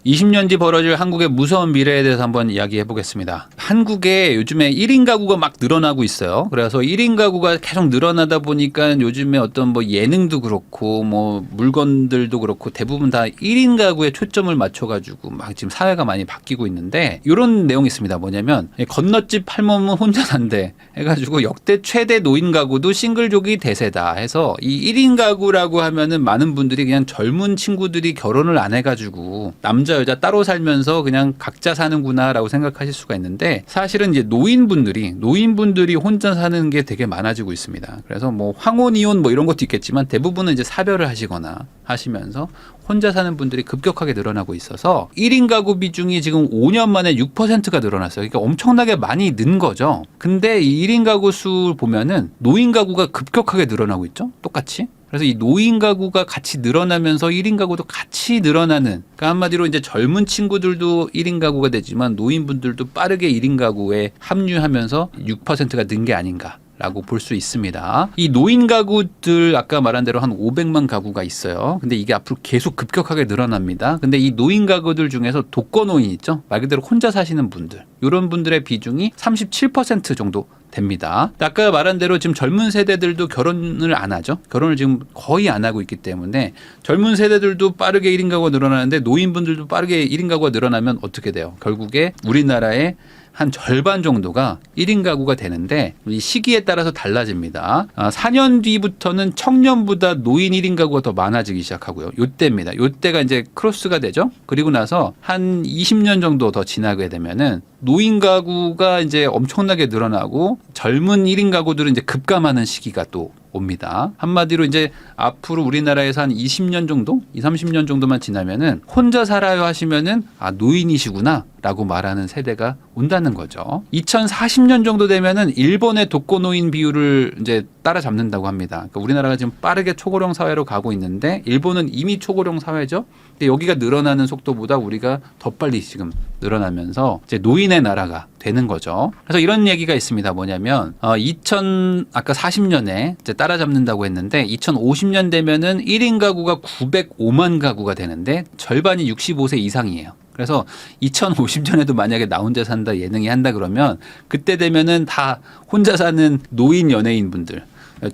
20년 뒤 벌어질 한국의 무서운 미래에 대해서 한번 이야기해 보겠습니다. 한국에 요즘에 1인 가구가 막 늘어나고 있어요. 그래서 1인 가구가 계속 늘어나다 보니까 요즘에 어떤 뭐 예능도 그렇고 뭐 물건들도 그렇고 대부분 다 1인 가구에 초점을 맞춰가지고 막 지금 사회가 많이 바뀌고 있는데 이런 내용이 있습니다. 뭐냐면 건너집 할멈은 혼자 산대 해가지고 역대 최대 노인 가구도 싱글족이 대세다 해서 이 1인 가구라고 하면은 많은 분들이 그냥 젊은 친구들이 결혼을 안 해가지고 남자 여자 따로 살면서 그냥 각자 사는구나라고 생각하실 수가 있는데 사실은 이제 노인분들이 혼자 사는 게 되게 많아지고 있습니다. 그래서 뭐 황혼 이혼 뭐 이런 것도 있겠지만 대부분은 이제 사별을 하시거나 하시면서 혼자 사는 분들이 급격하게 늘어나고 있어서 1인 가구 비중이 지금 5년 만에 6%가 늘어났어요. 그러니까 엄청나게 많이 는 거죠. 근데 이 1인 가구 수 보면은 노인 가구가 급격하게 늘어나고 있죠. 똑같이. 그래서 이 노인 가구가 같이 늘어나면서 1인 가구도 같이 늘어나는, 그러니까 한마디로 이제 젊은 친구들도 1인 가구가 되지만 노인분들도 빠르게 1인 가구에 합류하면서 6%가 는 게 아닌가 라고 볼 수 있습니다. 이 노인 가구들 아까 말한 대로 한 500만 가구가 있어요. 근데 이게 앞으로 계속 급격하게 늘어납니다. 근데 이 노인 가구들 중에서 독거노인 있죠? 말 그대로 혼자 사시는 분들, 이런 분들의 비중이 37% 정도 됩니다. 아까 말한 대로 지금 젊은 세대들도 결혼을 안 하죠. 결혼을 지금 거의 안 하고 있기 때문에 젊은 세대들도 빠르게 1인 가구가 늘어나는데 노인분들도 빠르게 1인 가구가 늘어나면 어떻게 돼요? 결국에 우리나라의 한 절반 정도가 1인 가구가 되는데 이 시기에 따라서 달라집니다. 4년 뒤부터는 청년보다 노인 1인 가구가 더 많아지기 시작하고요. 요때입니다. 요때가 이제 크로스가 되죠. 그리고 나서 한 20년 정도 더 지나게 되면은 노인 가구가 이제 엄청나게 늘어나고 젊은 1인 가구들은 이제 급감하는 시기가 또 옵니다. 한마디로 이제 앞으로 우리나라에서 한 20년 정도, 20, 30년 정도만 지나면은 혼자 살아요 하시면은 아, 노인이시구나 라고 말하는 세대가 온다는 거죠. 2040년 정도 되면은 일본의 독거노인 비율을 이제 따라잡는다고 합니다. 그러니까 우리나라가 지금 빠르게 초고령 사회로 가고 있는데 일본은 이미 초고령 사회죠. 근데 여기가 늘어나는 속도보다 우리가 더 빨리 지금 늘어나면서 이제 노인의 나라가 되는 거죠. 그래서 이런 얘기가 있습니다. 뭐냐면 아까 40년에 이제 따라잡는다고 했는데 2050년 되면은 1인 가구가 905만 가구가 되는데 절반이 65세 이상이에요. 그래서 2050년에도 만약에 나 혼자 산다 예능이 한다 그러면 그때 되면은 다 혼자 사는 노인 연예인분들,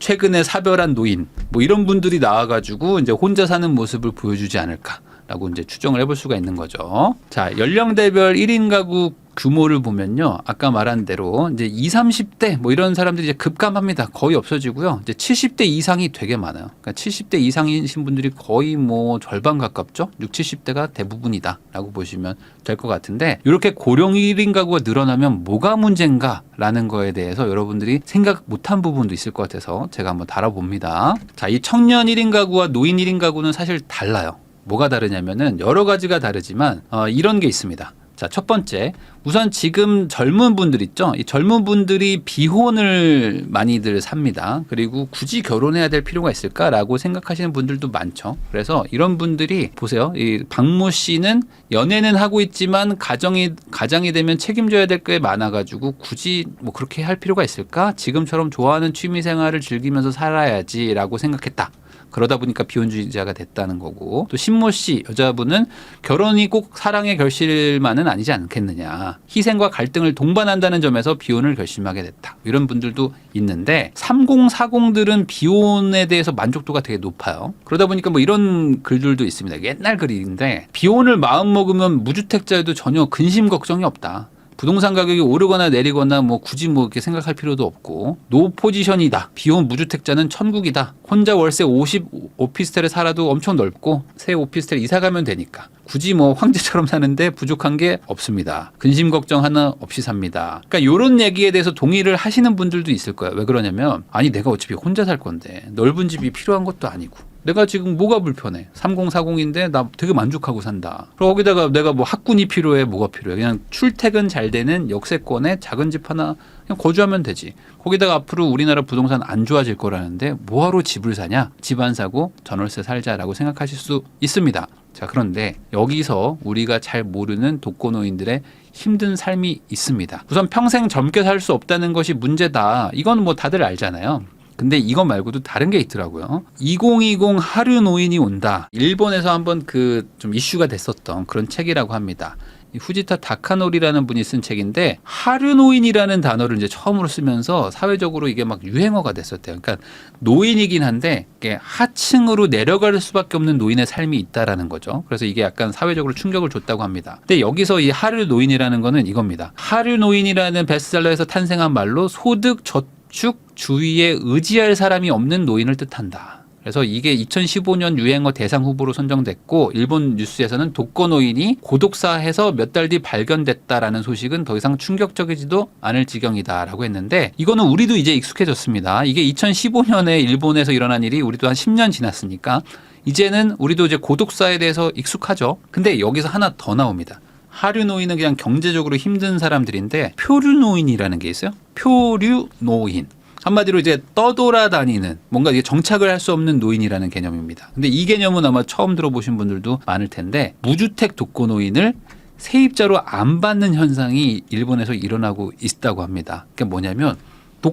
최근에 사별한 노인 뭐 이런 분들이 나와가지고 이제 혼자 사는 모습을 보여주지 않을까라고 이제 추정을 해볼 수가 있는 거죠. 자, 연령대별 1인 가구 규모를 보면요. 아까 말한 대로 이제 20, 30대 뭐 이런 사람들이 이제 급감합니다. 거의 없어지고요. 이제 70대 이상이 되게 많아요. 그러니까 70대 이상이신 분들이 거의 뭐 절반 가깝죠. 60, 70대가 대부분이다라고 보시면 될 것 같은데 이렇게 고령 1인 가구가 늘어나면 뭐가 문제인가라는 거에 대해서 여러분들이 생각 못한 부분도 있을 것 같아서 제가 한번 다뤄봅니다. 자, 이 청년 1인 가구와 노인 1인 가구는 사실 달라요. 뭐가 다르냐면은 여러 가지가 다르지만 이런 게 있습니다. 자, 첫 번째, 우선 지금 젊은 분들 있죠? 이 젊은 분들이 비혼을 많이들 삽니다. 그리고 굳이 결혼해야 될 필요가 있을까라고 생각하시는 분들도 많죠. 그래서 이런 분들이 보세요. 이 박모 씨는 연애는 하고 있지만 가장이 되면 책임져야 될 게 많아가지고 굳이 뭐 그렇게 할 필요가 있을까? 지금처럼 좋아하는 취미 생활을 즐기면서 살아야지라고 생각했다. 그러다 보니까 비혼주의자가 됐다는 거고, 또 신모 씨 여자분은 결혼이 꼭 사랑의 결실만은 아니지 않겠느냐, 희생과 갈등을 동반한다는 점에서 비혼을 결심하게 됐다, 이런 분들도 있는데 3040들은 비혼에 대해서 만족도가 되게 높아요. 그러다 보니까 뭐 이런 글들도 있습니다. 옛날 글인데 비혼을 마음먹으면 무주택자에도 전혀 근심 걱정이 없다. 부동산 가격이 오르거나 내리거나 뭐 굳이 뭐 이렇게 생각할 필요도 없고, 노 포지션이다. 비혼 무주택자는 천국이다. 혼자 월세 50 오피스텔에 살아도 엄청 넓고 새 오피스텔 이사 가면 되니까 굳이 뭐 황제처럼 사는데 부족한 게 없습니다. 근심 걱정 하나 없이 삽니다. 그러니까 이런 얘기에 대해서 동의를 하시는 분들도 있을 거예요. 왜 그러냐면 아니 내가 어차피 혼자 살 건데 넓은 집이 필요한 것도 아니고 내가 지금 뭐가 불편해. 3040인데 나 되게 만족하고 산다. 그리고 거기다가 내가 뭐 학군이 필요해. 뭐가 필요해. 그냥 출퇴근 잘 되는 역세권에 작은 집 하나 그냥 거주하면 되지. 거기다가 앞으로 우리나라 부동산 안 좋아질 거라는데 뭐하러 집을 사냐. 집 안 사고 전월세 살자라고 생각하실 수 있습니다. 자, 그런데 여기서 우리가 잘 모르는 독거노인들의 힘든 삶이 있습니다. 우선 평생 젊게 살 수 없다는 것이 문제다. 이건 뭐 다들 알잖아요. 근데 이거 말고도 다른 게 있더라고요. 2020 하류 노인이 온다. 일본에서 한번 그 좀 이슈가 됐었던 그런 책이라고 합니다. 이 후지타 다카노리라는 분이 쓴 책인데 하류 노인이라는 단어를 이제 처음으로 쓰면서 사회적으로 이게 막 유행어가 됐었대요. 그러니까 노인이긴 한데 이게 하층으로 내려갈 수밖에 없는 노인의 삶이 있다라는 거죠. 그래서 이게 약간 사회적으로 충격을 줬다고 합니다. 근데 여기서 이 하류 노인이라는 거는 이겁니다. 하류 노인이라는 베스트셀러에서 탄생한 말로 소득 저축 주위에 의지할 사람이 없는 노인을 뜻한다. 그래서 이게 2015년 유행어 대상 후보로 선정됐고 일본 뉴스에서는 독거노인이 고독사해서 몇 달 뒤 발견됐다라는 소식은 더 이상 충격적이지도 않을 지경이다라고 했는데 이거는 우리도 이제 익숙해졌습니다. 이게 2015년에 일본에서 일어난 일이 우리도 한 10년 지났으니까 이제는 우리도 이제 고독사에 대해서 익숙하죠. 근데 여기서 하나 더 나옵니다. 하류 노인은 그냥 경제적으로 힘든 사람들인데 표류 노인이라는 게 있어요. 표류 노인. 한마디로 이제 떠돌아다니는 뭔가 이게 정착을 할 수 없는 노인이라는 개념입니다. 근데 이 개념은 아마 처음 들어보신 분들도 많을 텐데 무주택 독거노인을 세입자로 안 받는 현상이 일본에서 일어나고 있다고 합니다. 그게 뭐냐면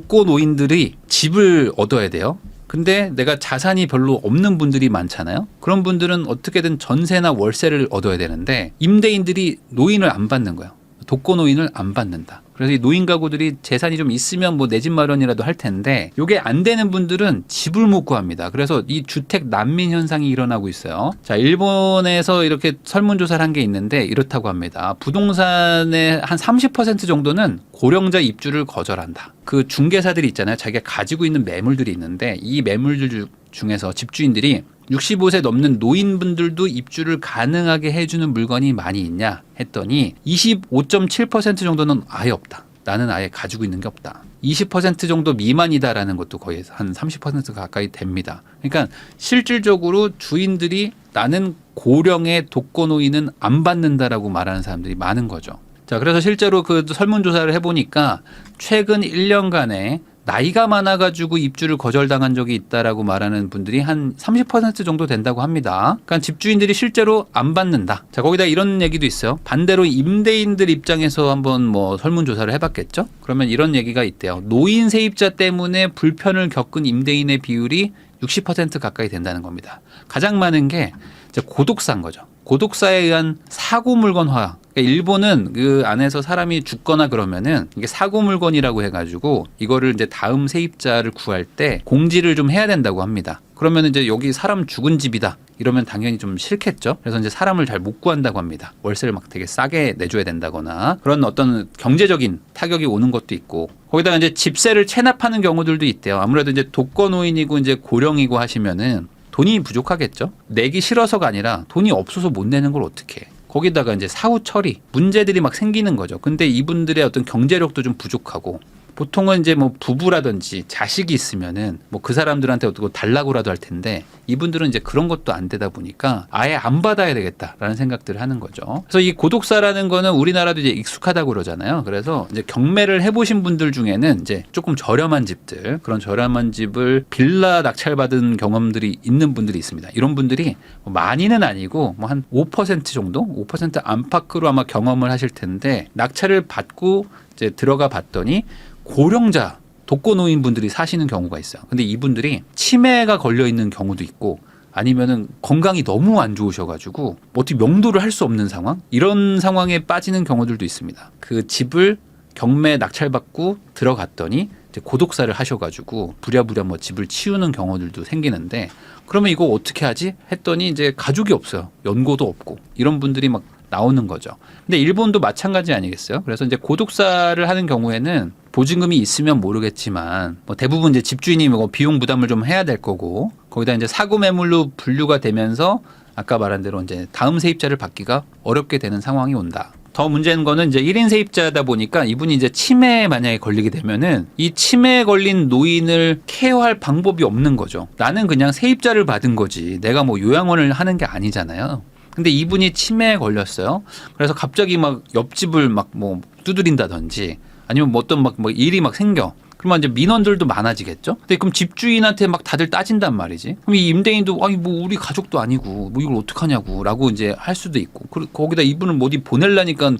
독거노인들이 집을 얻어야 돼요. 근데 내가 자산이 별로 없는 분들이 많잖아요. 그런 분들은 어떻게든 전세나 월세를 얻어야 되는데 임대인들이 노인을 안 받는 거예요. 독거노인을 안 받는다. 그래서 이 노인 가구들이 재산이 좀 있으면 뭐 내 집 마련이라도 할 텐데 이게 안 되는 분들은 집을 못 구합니다. 그래서 이 주택 난민 현상이 일어나고 있어요. 자, 일본에서 이렇게 설문조사를 한 게 있는데 이렇다고 합니다. 부동산의 한 30% 정도는 고령자 입주를 거절한다. 그 중개사들이 있잖아요. 자기가 가지고 있는 매물들이 있는데 이 매물들 중에서 집주인들이 65세 넘는 노인분들도 입주를 가능하게 해주는 물건이 많이 있냐 했더니 25.7% 정도는 아예 없다. 나는 아예 가지고 있는 게 없다. 20% 정도 미만이다라는 것도 거의 한 30% 가까이 됩니다. 그러니까 실질적으로 주인들이 나는 고령의 독거노인은 안 받는다라고 말하는 사람들이 많은 거죠. 자, 그래서 실제로 그 설문조사를 해보니까 최근 1년간에 나이가 많아가지고 입주를 거절당한 적이 있다라고 말하는 분들이 한 30% 정도 된다고 합니다. 그러니까 집주인들이 실제로 안 받는다. 자, 거기다 이런 얘기도 있어요. 반대로 임대인들 입장에서 한번 뭐 설문조사를 해봤겠죠? 그러면 이런 얘기가 있대요. 노인 세입자 때문에 불편을 겪은 임대인의 비율이 60% 가까이 된다는 겁니다. 가장 많은 게 이제 고독사인 거죠. 고독사에 의한 사고 물건화. 그러니까 일본은 그 안에서 사람이 죽거나 그러면은 이게 사고 물건이라고 해가지고 이거를 이제 다음 세입자를 구할 때 공지를 좀 해야 된다고 합니다. 그러면 이제 여기 사람 죽은 집이다 이러면 당연히 좀 싫겠죠. 그래서 이제 사람을 잘 못 구한다고 합니다. 월세를 막 되게 싸게 내줘야 된다거나 그런 어떤 경제적인 타격이 오는 것도 있고 거기다가 이제 집세를 체납하는 경우들도 있대요. 아무래도 이제 독거노인이고 이제 고령이고 하시면은 돈이 부족하겠죠. 내기 싫어서가 아니라 돈이 없어서 못 내는 걸 어떻게 해. 거기다가 이제 사후 처리 문제들이 막 생기는 거죠. 근데 이분들의 어떤 경제력도 좀 부족하고 보통은 이제 뭐 부부라든지 자식이 있으면은 뭐 그 사람들한테 어떻게 달라고라도 할 텐데 이분들은 이제 그런 것도 안 되다 보니까 아예 안 받아야 되겠다라는 생각들을 하는 거죠. 그래서 이 고독사라는 거는 우리나라도 이제 익숙하다고 그러잖아요. 그래서 이제 경매를 해보신 분들 중에는 이제 조금 저렴한 집들 그런 저렴한 집을 빌라 낙찰받은 경험들이 있는 분들이 있습니다. 이런 분들이 많이는 아니고 뭐 한 5% 정도, 5% 안팎으로 아마 경험을 하실 텐데 낙찰을 받고 이제 들어가 봤더니 고령자 독거노인 분들이 사시는 경우가 있어요. 근데 이분들이 치매가 걸려 있는 경우도 있고 아니면은 건강이 너무 안 좋으셔가지고 어떻게 명도를 할 수 없는 상황 이런 상황에 빠지는 경우들도 있습니다. 그 집을 경매 낙찰받고 들어갔더니 이제 고독사를 하셔가지고 부랴부랴 뭐 집을 치우는 경우들도 생기는데 그러면 이거 어떻게 하지 했더니 이제 가족이 없어요. 연고도 없고 이런 분들이 막 나오는 거죠. 근데 일본도 마찬가지 아니겠어요? 그래서 이제 고독사를 하는 경우에는 보증금이 있으면 모르겠지만 뭐 대부분 이제 집주인이 뭐 비용 부담을 좀 해야 될 거고 거기다 이제 사고 매물로 분류가 되면서 아까 말한 대로 이제 다음 세입자를 받기가 어렵게 되는 상황이 온다. 더 문제는 거는 이제 1인 세입자다 보니까 이분이 이제 치매에 만약에 걸리게 되면은 이 치매에 걸린 노인을 케어할 방법이 없는 거죠. 나는 그냥 세입자를 받은 거지. 내가 뭐 요양원을 하는 게 아니잖아요. 근데 이분이 치매에 걸렸어요. 그래서 갑자기 막 옆집을 막 뭐 두드린다든지 아니면 뭐 어떤 막 뭐 일이 막 생겨. 그러면 이제 민원들도 많아지겠죠. 근데 그럼 집주인한테 막 다들 따진단 말이지. 그럼 이 임대인도 아니 뭐 우리 가족도 아니고 뭐 이걸 어떡하냐고라고 이제 할 수도 있고. 거기다 이분을 어디 보내려니까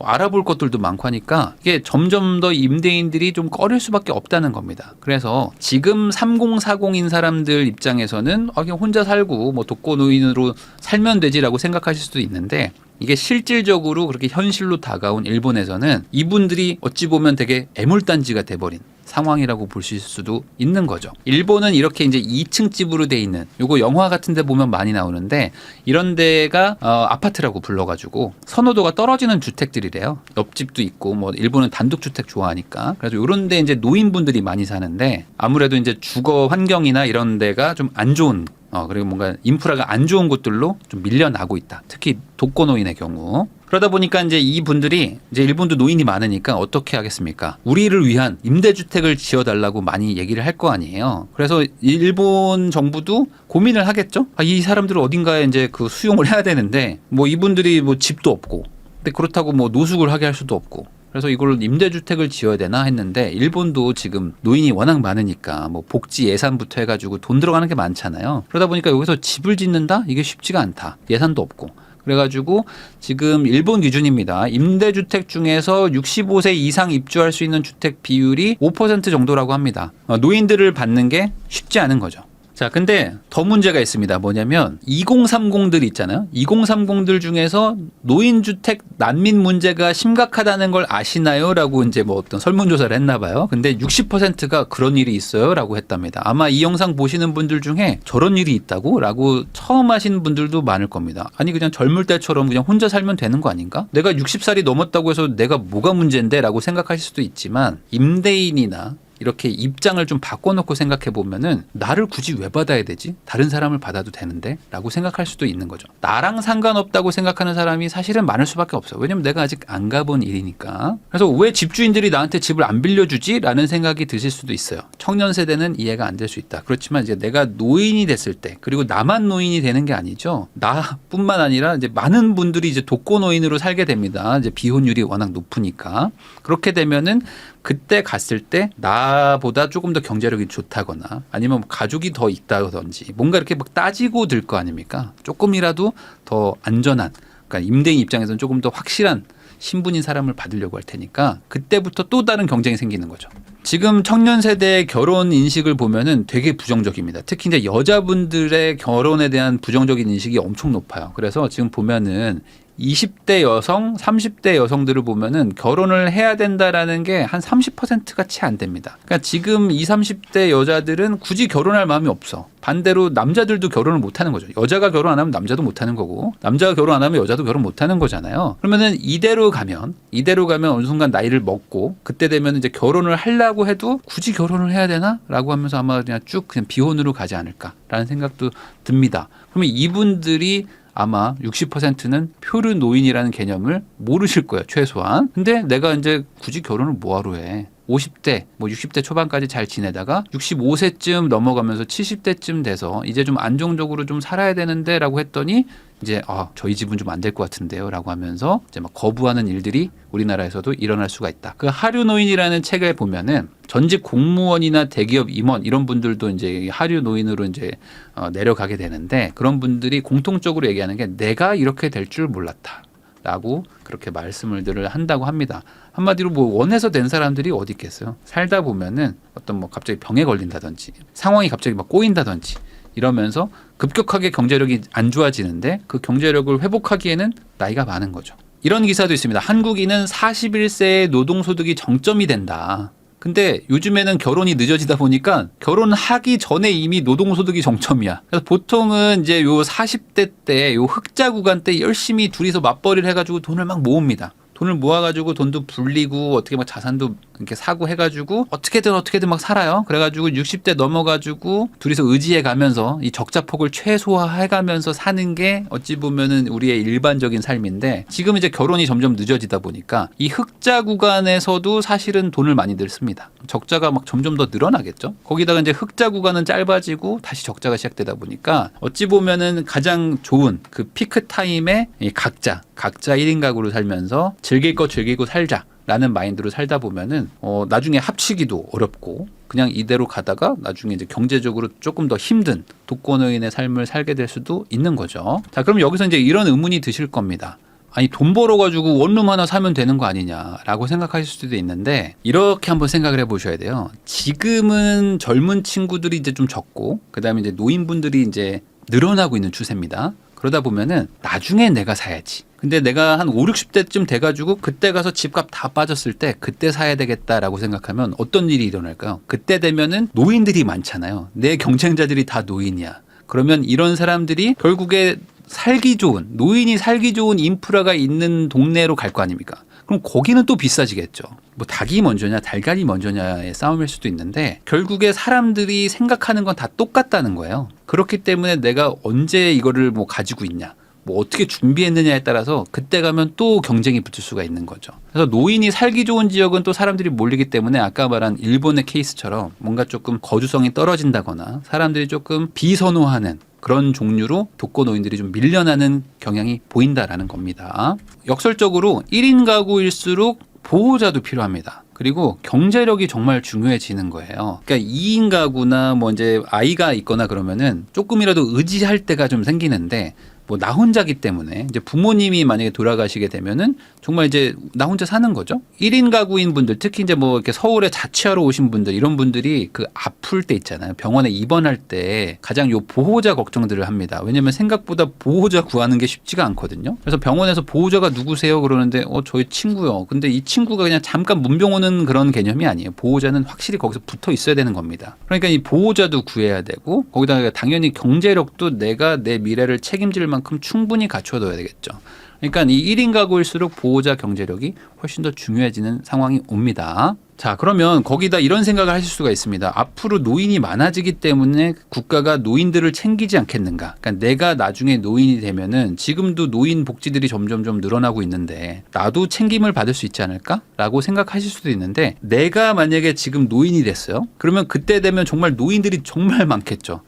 알아볼 것들도 많고 하니까 이게 점점 더 임대인들이 좀 꺼릴 수밖에 없다는 겁니다. 그래서 지금 3040인 사람들 입장에서는 그냥 혼자 살고 뭐 독거노인으로 살면 되지라고 생각하실 수도 있는데 이게 실질적으로 그렇게 현실로 다가온 일본에서는 이분들이 어찌 보면 되게 애물단지가 돼버린 상황이라고 볼 수도 있는 거죠. 일본은 이렇게 이제 2층 집으로 돼 있는 요거 영화 같은 데 보면 많이 나오는데 이런 데가 아파트라고 불러가지고 선호도가 떨어지는 주택들이래요. 옆집도 있고 뭐 일본은 단독주택 좋아하니까 그래서 이런 데 이제 노인분들이 많이 사는데 아무래도 이제 주거 환경이나 이런 데가 좀 안 좋은 그리고 뭔가 인프라가 안 좋은 곳들로 좀 밀려나고 있다. 특히 독거노인의 경우. 그러다 보니까 이제 이 분들이 이제 일본도 노인이 많으니까 어떻게 하겠습니까? 우리를 위한 임대주택을 지어달라고 많이 얘기를 할 거 아니에요. 그래서 일본 정부도 고민을 하겠죠? 이 사람들을 어딘가에 이제 그 수용을 해야 되는데 뭐 이분들이 뭐 집도 없고 근데 그렇다고 뭐 노숙을 하게 할 수도 없고 그래서 이걸 임대주택을 지어야 되나 했는데 일본도 지금 노인이 워낙 많으니까 뭐 복지 예산부터 해가지고 돈 들어가는 게 많잖아요. 그러다 보니까 여기서 집을 짓는다? 이게 쉽지가 않다. 예산도 없고. 그래가지고 지금 일본 기준입니다. 임대주택 중에서 65세 이상 입주할 수 있는 주택 비율이 5% 정도라고 합니다. 노인들을 받는 게 쉽지 않은 거죠. 자, 근데 더 문제가 있습니다. 뭐냐면 2030들 있잖아요. 2030들 중에서 노인주택 난민 문제가 심각하다는 걸 아시나요? 라고 이제 뭐 어떤 설문조사를 했나 봐요. 근데 60%가 그런 일이 있어요? 라고 했답니다. 아마 이 영상 보시는 분들 중에 저런 일이 있다고? 라고 처음 하신 분들도 많을 겁니다. 아니 그냥 젊을 때처럼 그냥 혼자 살면 되는 거 아닌가? 내가 60살이 넘었다고 해서 내가 뭐가 문제인데? 라고 생각하실 수도 있지만 임대인이나 이렇게 입장을 좀 바꿔놓고 생각해 보면은 나를 굳이 왜 받아야 되지? 다른 사람을 받아도 되는데? 라고 생각할 수도 있는 거죠. 나랑 상관없다고 생각하는 사람이 사실은 많을 수밖에 없어요. 왜냐면 내가 아직 안 가본 일이니까. 그래서 왜 집주인들이 나한테 집을 안 빌려주지? 라는 생각이 드실 수도 있어요. 청년 세대는 이해가 안 될 수 있다. 그렇지만 이제 내가 노인이 됐을 때 그리고 나만 노인이 되는 게 아니죠. 나뿐만 아니라 이제 많은 분들이 이제 독거노인으로 살게 됩니다. 이제 비혼율이 워낙 높으니까. 그렇게 되면은 그때 갔을 때 나보다 조금 더 경제력이 좋다거나 아니면 뭐 가족이 더 있다든지 뭔가 이렇게 막 따지고 들 거 아닙니까? 조금이라도 더 안전한 그러니까 임대인 입장에서는 조금 더 확실한 신분인 사람을 받으려고 할 테니까 그때부터 또 다른 경쟁이 생기는 거죠. 지금 청년 세대의 결혼 인식을 보면은 되게 부정적입니다. 특히 이제 여자분들의 결혼에 대한 부정적인 인식이 엄청 높아요. 그래서 지금 보면은 20대 여성, 30대 여성들을 보면은 결혼을 해야 된다라는 게 한 30%가 채 안 됩니다. 그러니까 지금 20, 30대 여자들은 굳이 결혼할 마음이 없어. 반대로 남자들도 결혼을 못 하는 거죠. 여자가 결혼 안 하면 남자도 못 하는 거고 남자가 결혼 안 하면 여자도 결혼 못 하는 거잖아요. 그러면은 이대로 가면 어느 순간 나이를 먹고 그때 되면 이제 결혼을 하려고 해도 굳이 결혼을 해야 되나? 라고 하면서 아마 그냥 쭉 그냥 비혼으로 가지 않을까라는 생각도 듭니다. 그러면 이분들이 아마 60%는 표류 노인이라는 개념을 모르실 거예요, 최소한. 근데 내가 이제 굳이 결혼을 뭐하러 해? 50대, 뭐 60대 초반까지 잘 지내다가 65세쯤 넘어가면서 70대쯤 돼서 이제 좀 안정적으로 좀 살아야 되는데 라고 했더니 이제 저희 집은 좀 안 될 것 같은데요 라고 하면서 이제 막 거부하는 일들이 우리나라에서도 일어날 수가 있다. 그 하류노인이라는 책에 보면은 전직 공무원이나 대기업 임원 이런 분들도 이제 하류노인으로 이제 내려가게 되는데 그런 분들이 공통적으로 얘기하는 게 내가 이렇게 될 줄 몰랐다. 라고 그렇게 말씀을 한다고 합니다. 한마디로 뭐 원해서 된 사람들이 어디 있겠어요. 살다 보면은 어떤 뭐 갑자기 병에 걸린다든지 상황이 갑자기 막 꼬인다든지 이러면서 급격하게 경제력이 안 좋아지는데 그 경제력을 회복하기에는 나이가 많은 거죠. 이런 기사도 있습니다. 한국인은 41세에 노동소득이 정점이 된다. 근데 요즘에는 결혼이 늦어지다 보니까 결혼하기 전에 이미 노동소득이 정점이야. 그래서 보통은 이제 요 40대 때 요 흑자 구간 때 열심히 둘이서 맞벌이를 해가지고 돈을 막 모읍니다. 돈을 모아가지고 돈도 불리고 어떻게 막 자산도 이렇게 사고 해가지고 어떻게든 막 살아요. 그래가지고 60대 넘어가지고 둘이서 의지해 가면서 이 적자폭을 최소화해 가면서 사는 게 어찌 보면은 우리의 일반적인 삶인데 지금 이제 결혼이 점점 늦어지다 보니까 이 흑자 구간에서도 사실은 돈을 많이들 씁니다. 적자가 막 점점 더 늘어나겠죠. 거기다가 이제 흑자 구간은 짧아지고 다시 적자가 시작되다 보니까 어찌 보면은 가장 좋은 그 피크 타임에 이 각자 1인 가구로 살면서 즐길 거 즐기고 살자. 라는 마인드로 살다 보면은 나중에 합치기도 어렵고 그냥 이대로 가다가 나중에 이제 경제적으로 조금 더 힘든 독거노인의 삶을 살게 될 수도 있는 거죠. 자, 그럼 여기서 이제 이런 의문이 드실 겁니다. 아니, 돈 벌어가지고 원룸 하나 사면 되는 거 아니냐라고 생각하실 수도 있는데, 이렇게 한번 생각을 해보셔야 돼요. 지금은 젊은 친구들이 이제 좀 적고, 그 다음에 이제 노인분들이 이제 늘어나고 있는 추세입니다. 그러다 보면은 나중에 내가 사야지. 근데 내가 한 5, 60대쯤 돼가지고 그때 가서 집값 다 빠졌을 때 그때 사야 되겠다라고 생각하면 어떤 일이 일어날까요? 그때 되면은 노인들이 많잖아요. 내 경쟁자들이 다 노인이야. 그러면 이런 사람들이 결국에 살기 좋은, 노인이 살기 좋은 인프라가 있는 동네로 갈 거 아닙니까? 그럼 거기는 또 비싸지겠죠. 뭐 닭이 먼저냐 달걀이 먼저냐의 싸움일 수도 있는데, 결국에 사람들이 생각하는 건 다 똑같다는 거예요. 그렇기 때문에 내가 언제 이거를 뭐 가지고 있냐, 뭐 어떻게 준비했느냐에 따라서 그때 가면 또 경쟁이 붙을 수가 있는 거죠. 그래서 노인이 살기 좋은 지역은 또 사람들이 몰리기 때문에 아까 말한 일본의 케이스처럼 뭔가 조금 거주성이 떨어진다거나 사람들이 조금 비선호하는 그런 종류로 독거노인들이 좀 밀려나는 경향이 보인다라는 겁니다. 역설적으로 1인 가구일수록 보호자도 필요합니다. 그리고 경제력이 정말 중요해지는 거예요. 그러니까 2인 가구나 뭐 이제 아이가 있거나 그러면은 조금이라도 의지할 때가 좀 생기는데, 뭐 나 혼자기 때문에 이제 부모님이 만약에 돌아가시게 되면은 정말 이제 나 혼자 사는 거죠. 1인 가구인 분들, 특히 이제 뭐 이렇게 서울에 자취하러 오신 분들, 이런 분들이 그 아플 때 있잖아요. 병원에 입원할 때 가장 요 보호자 걱정들을 합니다. 왜냐면 생각보다 보호자 구하는 게 쉽지가 않거든요. 그래서 병원에서 보호자가 누구세요? 그러는데 저희 친구요. 근데 이 친구가 그냥 잠깐 문병 오는 그런 개념이 아니에요. 보호자는 확실히 거기서 붙어 있어야 되는 겁니다. 그러니까 이 보호자도 구해야 되고, 거기다가 당연히 경제력도 내가 내 미래를 책임질 만큼 충분히 갖춰둬야 되겠죠. 그러니까 이 1인 가구일수록 보호자 경제력이 훨씬 더 중요해지는 상황이 옵니다. 자, 그러면 거기다 이런 생각을 하실 수가 있습니다. 앞으로 노인이 많아지기 때문에 국가가 노인들을 챙기지 않겠는가. 그러니까 내가 나중에 노인이 되면은 지금도 노인 복지들이 점점점 늘어나고 있는데 나도 챙김을 받을 수 있지 않을까? 라고 생각하실 수도 있는데, 내가 만약에 지금 노인이 됐어요. 그러면 그때 되면 정말 노인들이 정말 많겠죠.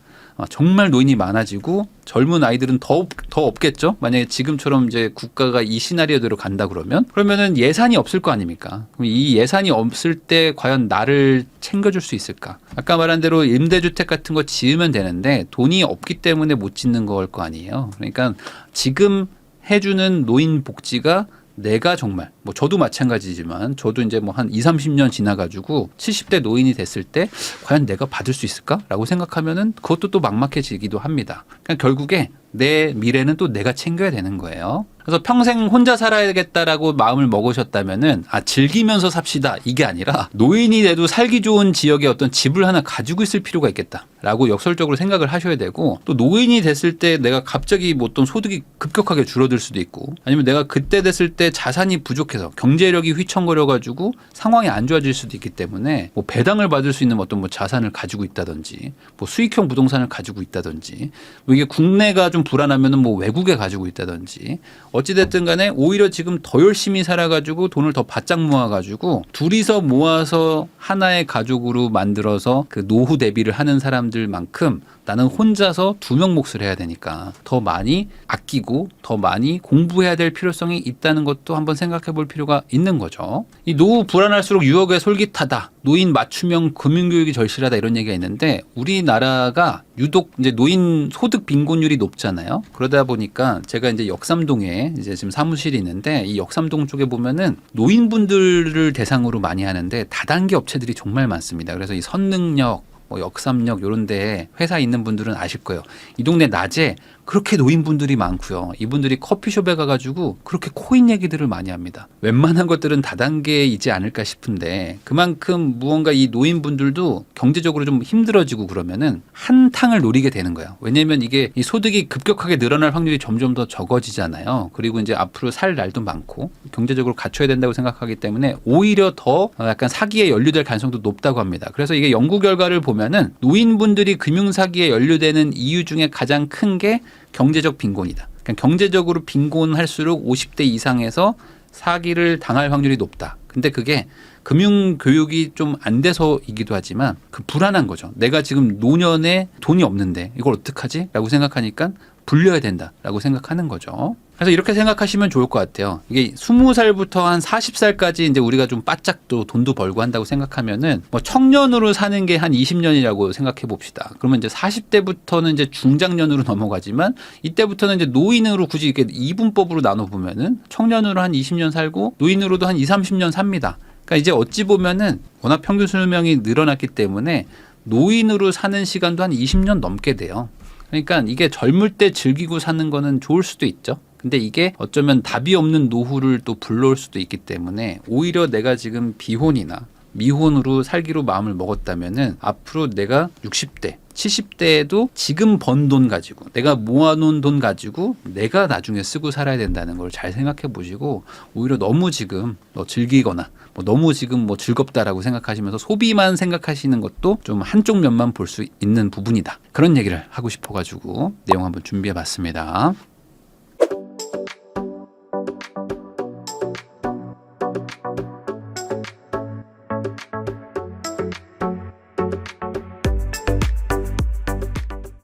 정말 노인이 많아지고 젊은 아이들은 더 없겠죠. 만약에 지금처럼 이제 국가가 이 시나리오대로 간다 그러면은 예산이 없을 거 아닙니까? 그럼 이 예산이 없을 때 과연 나를 챙겨줄 수 있을까? 아까 말한 대로 임대주택 같은 거 지으면 되는데 돈이 없기 때문에 못 짓는 걸 거 아니에요. 그러니까 지금 해주는 노인 복지가 내가 정말, 뭐 저도 마찬가지지만 저도 이제 뭐 한 20, 30년 지나가지고 70대 노인이 됐을 때 과연 내가 받을 수 있을까라고 생각하면은 그것도 또 막막해지기도 합니다. 그러니까 결국에 내 미래는 또 내가 챙겨야 되는 거예요. 그래서 평생 혼자 살아야겠다라고 마음을 먹으셨다면은 즐기면서 삽시다, 이게 아니라 노인이 돼도 살기 좋은 지역에 어떤 집을 하나 가지고 있을 필요가 있겠다라고 역설적으로 생각을 하셔야 되고, 또 노인이 됐을 때 내가 갑자기 뭐 어떤 소득이 급격하게 줄어들 수도 있고, 아니면 내가 그때 됐을 때 자산이 부족해서 경제력이 휘청거려 가지고 상황이 안 좋아질 수도 있기 때문에 뭐 배당을 받을 수 있는 어떤 뭐 자산을 가지고 있다든지, 뭐 수익형 부동산을 가지고 있다든지, 뭐 이게 국내가 좀 불안하면은 뭐 외국에 가지고 있다든지, 어찌됐든 간에 오히려 지금 더 열심히 살아가지고 돈을 더 바짝 모아가지고 둘이서 모아서 하나의 가족으로 만들어서 그 노후 대비를 하는 사람들만큼 나는 혼자서 2명 몫을 해야 되니까 더 많이 아끼고 더 많이 공부해야 될 필요성이 있다는 것도 한번 생각해 볼 필요가 있는 거죠. 이 노후 불안할수록 유혹에 솔깃하다, 노인 맞춤형 금융교육이 절실하다, 이런 얘기가 있는데, 우리나라가 유독 이제 노인 소득 빈곤율이 높잖아요. 그러다 보니까 제가 이제 역삼동에 이제 지금 사무실이 있는데, 이 역삼동 쪽에 보면은 노인분들을 대상으로 많이 하는데 다단계 업체들이 정말 많습니다. 그래서 이 선능력, 뭐 역삼역 이런 데 회사 있는 분들은 아실 거예요. 이 동네 낮에 그렇게 노인분들이 많고요. 이분들이 커피숍에 가가지고 그렇게 코인 얘기들을 많이 합니다. 웬만한 것들은 다단계이지 않을까 싶은데, 그만큼 무언가 이 노인분들도 경제적으로 좀 힘들어지고 그러면은 한탕을 노리게 되는 거예요. 왜냐하면 이게 이 소득이 급격하게 늘어날 확률이 점점 더 적어지잖아요. 그리고 이제 앞으로 살 날도 많고 경제적으로 갖춰야 된다고 생각하기 때문에 오히려 더 약간 사기에 연루될 가능성도 높다고 합니다. 그래서 이게 연구 결과를 보면은 노인분들이 금융사기에 연루되는 이유 중에 가장 큰 게 경제적 빈곤이다. 그러니까 경제적으로 빈곤할수록 50대 이상에서 사기를 당할 확률이 높다. 근데 그게 금융 교육이 좀 안 돼서이기도 하지만 그 불안한 거죠. 내가 지금 노년에 돈이 없는데 이걸 어떡하지? 라고 생각하니까 불려야 된다라고 생각하는 거죠. 그래서 이렇게 생각하시면 좋을 것 같아요. 이게 20살부터 한 40살까지 이제 우리가 좀 바짝 또 돈도 벌고 한다고 생각하면은 뭐 청년으로 사는 게 한 20년이라고 생각해 봅시다. 그러면 이제 40대부터는 이제 중장년으로 넘어가지만 이때부터는 이제 노인으로 굳이 이렇게 이분법으로 나눠 보면은 청년으로 한 20년 살고 노인으로도 한 2, 30년 삽니다. 그러니까 이제 어찌 보면은 워낙 평균 수명이 늘어났기 때문에 노인으로 사는 시간도 한 20년 넘게 돼요. 그러니까 이게 젊을 때 즐기고 사는 거는 좋을 수도 있죠. 근데 이게 어쩌면 답이 없는 노후를 또 불러올 수도 있기 때문에 오히려 내가 지금 비혼이나 미혼으로 살기로 마음을 먹었다면은 앞으로 내가 60대, 70대에도 지금 번 돈 가지고 내가 모아놓은 돈 가지고 내가 나중에 쓰고 살아야 된다는 걸 잘 생각해 보시고 오히려 너무 지금 즐기거나 너무 지금 즐겁다라고 생각하시면서 소비만 생각하시는 것도 좀 한쪽 면만 볼 수 있는 부분이다. 그런 얘기를 하고 싶어가지고 내용 한번 준비해 봤습니다.